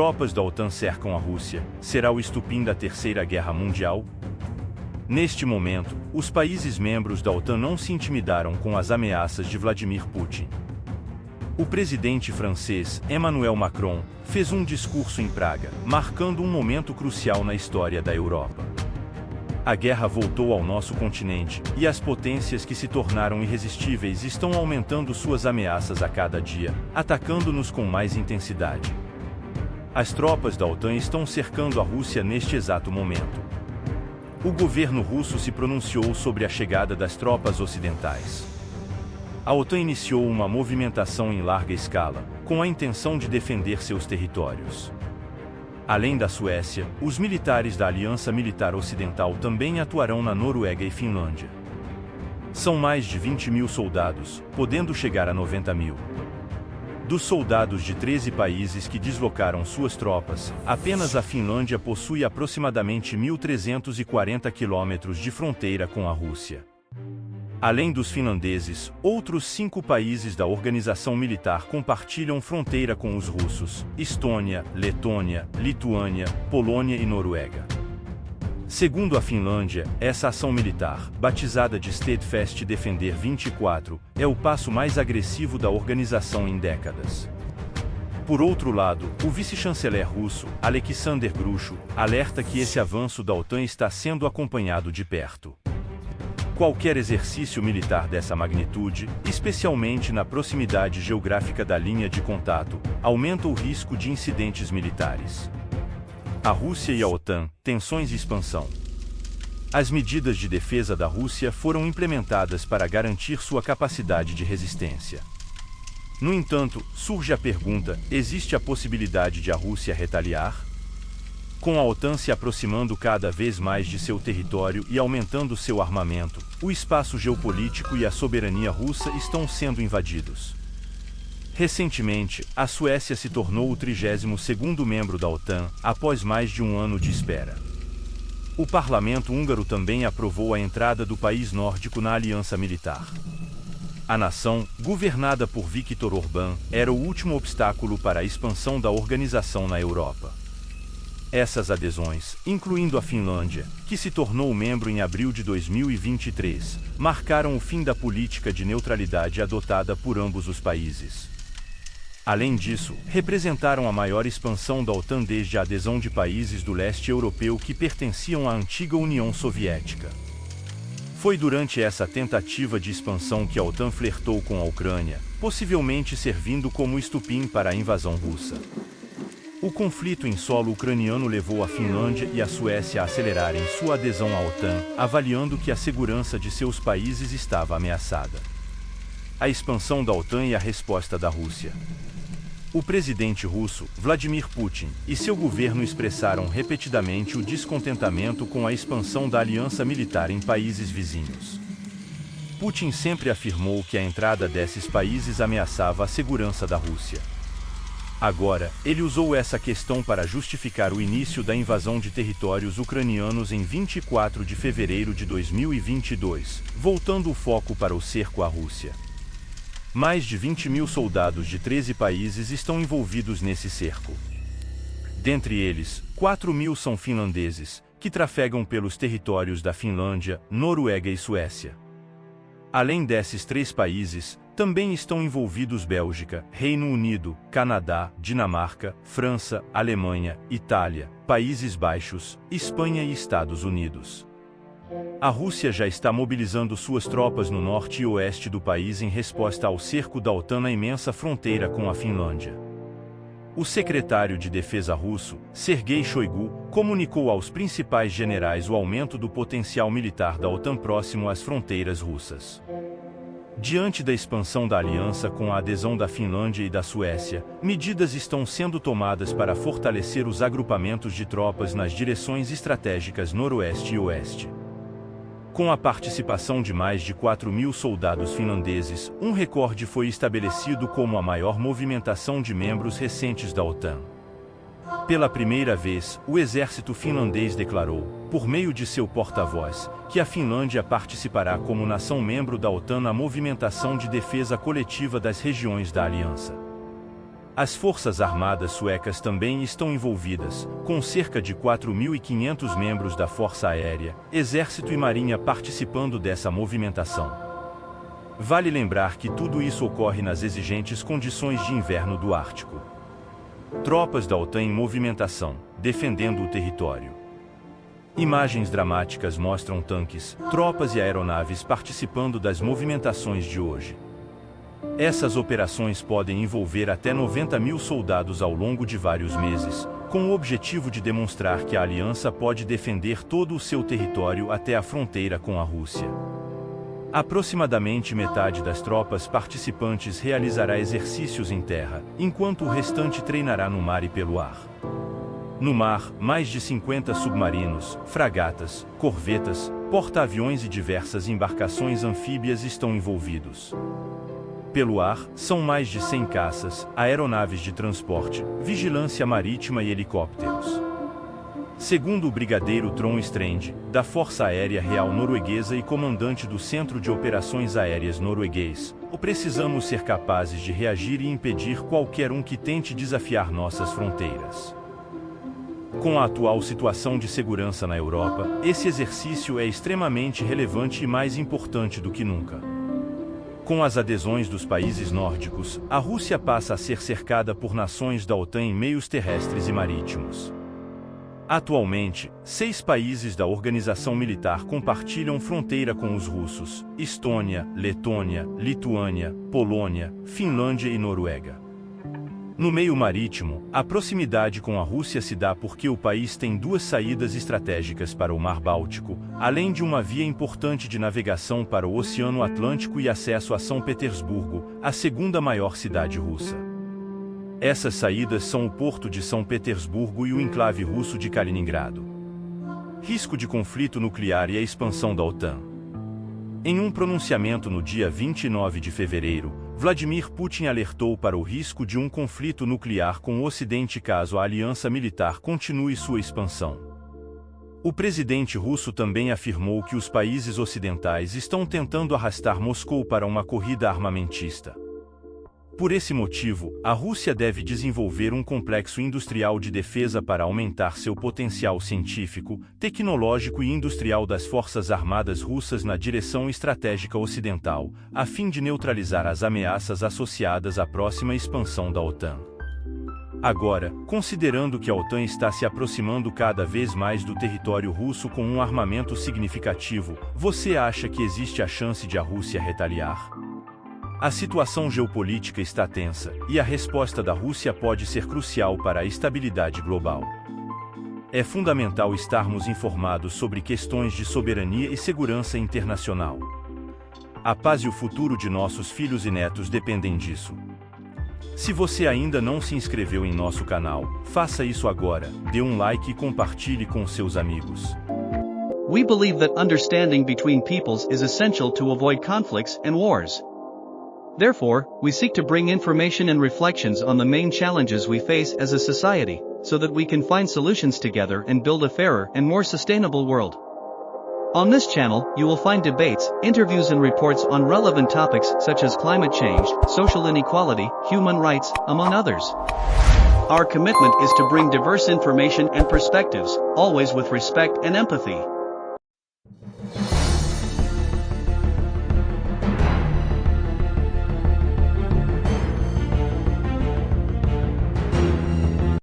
Tropas da OTAN cercam a Rússia. Será o estupim da Terceira Guerra Mundial? Neste momento, os países membros da OTAN não se intimidaram com as ameaças de Vladimir Putin. O presidente francês, Emmanuel Macron, fez um discurso em Praga, marcando um momento crucial na história da Europa. A guerra voltou ao nosso continente, e as potências que se tornaram irresistíveis estão aumentando suas ameaças a cada dia, atacando-nos com mais intensidade. As tropas da OTAN estão cercando a Rússia neste exato momento. O governo russo se pronunciou sobre a chegada das tropas ocidentais. A OTAN iniciou uma movimentação em larga escala, com a intenção de defender seus territórios. Além da Suécia, os militares da Aliança Militar Ocidental também atuarão na Noruega e Finlândia. São mais de 20.000 soldados, podendo chegar a 90.000. Dos soldados de 13 países que deslocaram suas tropas, apenas a Finlândia possui aproximadamente 1.340 quilômetros de fronteira com a Rússia. Além dos finlandeses, outros 5 países da organização militar compartilham fronteira com os russos: Estônia, Letônia, Lituânia, Polônia e Noruega. Segundo a Finlândia, essa ação militar, batizada de Steadfast Defender 24, é o passo mais agressivo da organização em décadas. Por outro lado, o vice-chanceler russo, Alexander Grushko, alerta que esse avanço da OTAN está sendo acompanhado de perto. Qualquer exercício militar dessa magnitude, especialmente na proximidade geográfica da linha de contato, aumenta o risco de incidentes militares. A Rússia e a OTAN, tensões e expansão. As medidas de defesa da Rússia foram implementadas para garantir sua capacidade de resistência. No entanto, surge a pergunta: existe a possibilidade de a Rússia retaliar? Com a OTAN se aproximando cada vez mais de seu território e aumentando seu armamento, o espaço geopolítico e a soberania russa estão sendo invadidos. Recentemente, a Suécia se tornou o 32º membro da OTAN, após mais de um ano de espera. O parlamento húngaro também aprovou a entrada do país nórdico na aliança militar. A nação, governada por Viktor Orbán, era o último obstáculo para a expansão da organização na Europa. Essas adesões, incluindo a Finlândia, que se tornou membro em abril de 2023, marcaram o fim da política de neutralidade adotada por ambos os países. Além disso, representaram a maior expansão da OTAN desde a adesão de países do leste europeu que pertenciam à antiga União Soviética. Foi durante essa tentativa de expansão que a OTAN flertou com a Ucrânia, possivelmente servindo como estupim para a invasão russa. O conflito em solo ucraniano levou a Finlândia e a Suécia a acelerarem sua adesão à OTAN, avaliando que a segurança de seus países estava ameaçada. A expansão da OTAN e a resposta da Rússia. O presidente russo, Vladimir Putin, e seu governo expressaram repetidamente o descontentamento com a expansão da aliança militar em países vizinhos. Putin sempre afirmou que a entrada desses países ameaçava a segurança da Rússia. Agora, ele usou essa questão para justificar o início da invasão de territórios ucranianos em 24 de fevereiro de 2022, voltando o foco para o cerco à Rússia. Mais de 20.000 soldados de 13 países estão envolvidos nesse cerco. Dentre eles, 4.000 são finlandeses, que trafegam pelos territórios da Finlândia, Noruega e Suécia. Além desses 3 países, também estão envolvidos Bélgica, Reino Unido, Canadá, Dinamarca, França, Alemanha, Itália, Países Baixos, Espanha e Estados Unidos. A Rússia já está mobilizando suas tropas no norte e oeste do país em resposta ao cerco da OTAN na imensa fronteira com a Finlândia. O secretário de Defesa russo, Sergei Shoigu, comunicou aos principais generais o aumento do potencial militar da OTAN próximo às fronteiras russas. Diante da expansão da aliança com a adesão da Finlândia e da Suécia, medidas estão sendo tomadas para fortalecer os agrupamentos de tropas nas direções estratégicas noroeste e oeste. Com a participação de mais de 4.000 soldados finlandeses, um recorde foi estabelecido como a maior movimentação de membros recentes da OTAN. Pela primeira vez, o exército finlandês declarou, por meio de seu porta-voz, que a Finlândia participará como nação-membro da OTAN na movimentação de defesa coletiva das regiões da aliança. As Forças Armadas Suecas também estão envolvidas, com cerca de 4.500 membros da Força Aérea, Exército e Marinha participando dessa movimentação. Vale lembrar que tudo isso ocorre nas exigentes condições de inverno do Ártico. Tropas da OTAN em movimentação, defendendo o território. Imagens dramáticas mostram tanques, tropas e aeronaves participando das movimentações de hoje. Essas operações podem envolver até 90.000 soldados ao longo de vários meses, com o objetivo de demonstrar que a aliança pode defender todo o seu território até a fronteira com a Rússia. Aproximadamente metade das tropas participantes realizará exercícios em terra, enquanto o restante treinará no mar e pelo ar. No mar, mais de 50 submarinos, fragatas, corvetas, porta-aviões e diversas embarcações anfíbias estão envolvidos. Pelo ar, são mais de 100 caças, aeronaves de transporte, vigilância marítima e helicópteros. Segundo o brigadeiro Trond Strand, da Força Aérea Real Norueguesa e comandante do Centro de Operações Aéreas norueguês, precisamos ser capazes de reagir e impedir qualquer um que tente desafiar nossas fronteiras. Com a atual situação de segurança na Europa, esse exercício é extremamente relevante e mais importante do que nunca. Com as adesões dos países nórdicos, a Rússia passa a ser cercada por nações da OTAN em meios terrestres e marítimos. Atualmente, 6 países da organização militar compartilham fronteira com os russos: Estônia, Letônia, Lituânia, Polônia, Finlândia e Noruega. No meio marítimo, a proximidade com a Rússia se dá porque o país tem 2 saídas estratégicas para o Mar Báltico, além de uma via importante de navegação para o Oceano Atlântico e acesso a São Petersburgo, a segunda maior cidade russa. Essas saídas são o Porto de São Petersburgo e o enclave russo de Kaliningrado. Risco de conflito nuclear e a expansão da OTAN. Em um pronunciamento no dia 29 de fevereiro, Vladimir Putin alertou para o risco de um conflito nuclear com o Ocidente caso a aliança militar continue sua expansão. O presidente russo também afirmou que os países ocidentais estão tentando arrastar Moscou para uma corrida armamentista. Por esse motivo, a Rússia deve desenvolver um complexo industrial de defesa para aumentar seu potencial científico, tecnológico e industrial das forças armadas russas na direção estratégica ocidental, a fim de neutralizar as ameaças associadas à próxima expansão da OTAN. Agora, considerando que a OTAN está se aproximando cada vez mais do território russo com um armamento significativo, você acha que existe a chance de a Rússia retaliar? A situação geopolítica está tensa, e a resposta da Rússia pode ser crucial para a estabilidade global. É fundamental estarmos informados sobre questões de soberania e segurança internacional. A paz e o futuro de nossos filhos e netos dependem disso. Se você ainda não se inscreveu em nosso canal, faça isso agora, dê um like e compartilhe com seus amigos. We believe that understanding between peoples is essential to avoid conflicts and wars. Therefore, we seek to bring information and reflections on the main challenges we face as a society, so that we can find solutions together and build a fairer and more sustainable world. On this channel, you will find debates, interviews and reports on relevant topics such as climate change, social inequality, human rights, among others. Our commitment is to bring diverse information and perspectives, always with respect and empathy.